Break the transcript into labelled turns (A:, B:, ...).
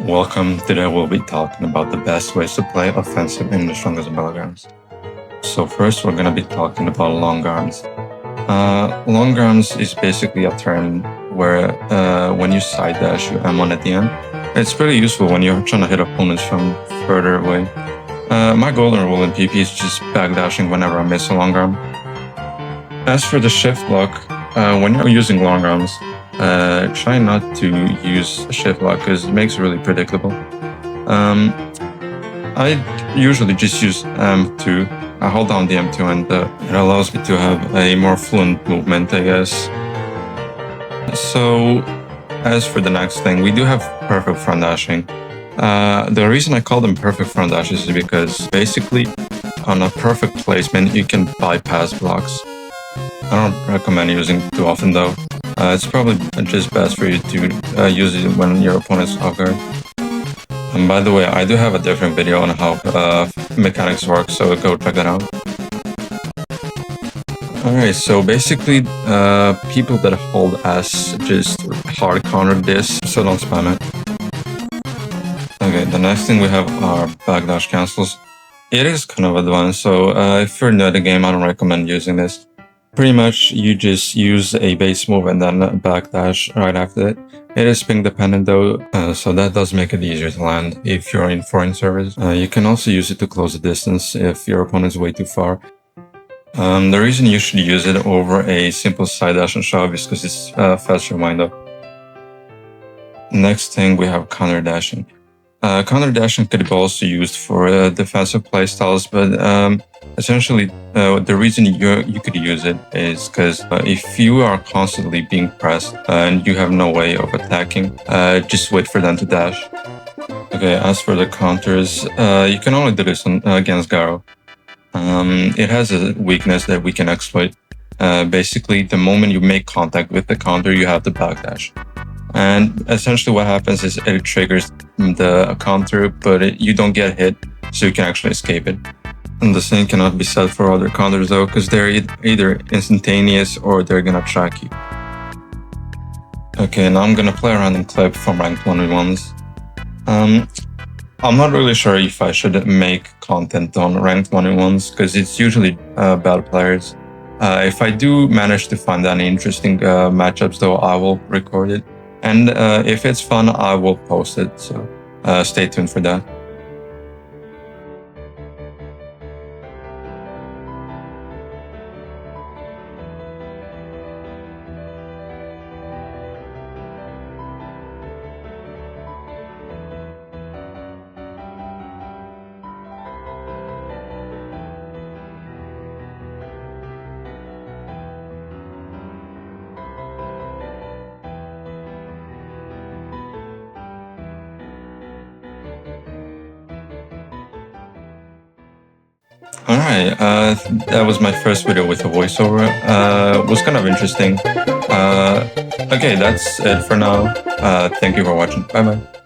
A: Welcome. Today we'll be talking about the best ways to play offensive in the strongest battlegrounds. So first we're going to be talking about long arms. Long arms is basically a term where when you side dash, you M1 at the end. It's pretty useful when you're trying to hit opponents from further away. My golden rule in PP is just backdashing whenever I miss a long arm. As for the shift lock, when you're using long arms, try not to use shift lock because it makes it really predictable. I usually just use M2. I hold down the M2 and it allows me to have a more fluent movement, I guess. So as for the next thing, we do have perfect front dashing. The reason I call them perfect front dashes is because basically on a perfect placement, you can bypass blocks. I don't recommend using it too often though. It's probably just best for you to use it when your opponent's off guard. And by the way, I do have a different video on how mechanics work, so go check that out. Alright, so basically, people that hold S just hard counter this, so don't spam it. Okay, the next thing we have are backdash cancels. It is kind of advanced, so if you're new to the game, I don't recommend using this. Pretty much, you just use a base move and then backdash right after it. It is ping dependent though, so that does make it easier to land if you're in foreign servers. You can also use it to close the distance if your opponent is way too far. The reason you should use it over a simple side dash and shove is because it's faster wind up. Next thing, we have counter dashing. Counter dashing could be also used for defensive playstyles, but essentially the reason you could use it is because if you are constantly being pressed and you have no way of attacking, just wait for them to dash. Okay, as for the counters, you can only do this against Garo. It has a weakness that we can exploit. Basically, the moment you make contact with the counter, you have to backdash. And essentially what happens is it triggers the counter, but you don't get hit, so you can actually escape it. And the same cannot be said for other counters though, because they're either instantaneous or they're gonna track you. Okay, now I'm gonna play a random clip from ranked 1v1s. I'm not really sure if I should make content on ranked 1v1s, because it's usually bad players. If I do manage to find any interesting matchups though, I will record it. And if it's fun, I will post it, so stay tuned for that. Alright, that was my first video with a voiceover. It was kind of interesting. Okay, that's it for now. Thank you for watching. Bye bye.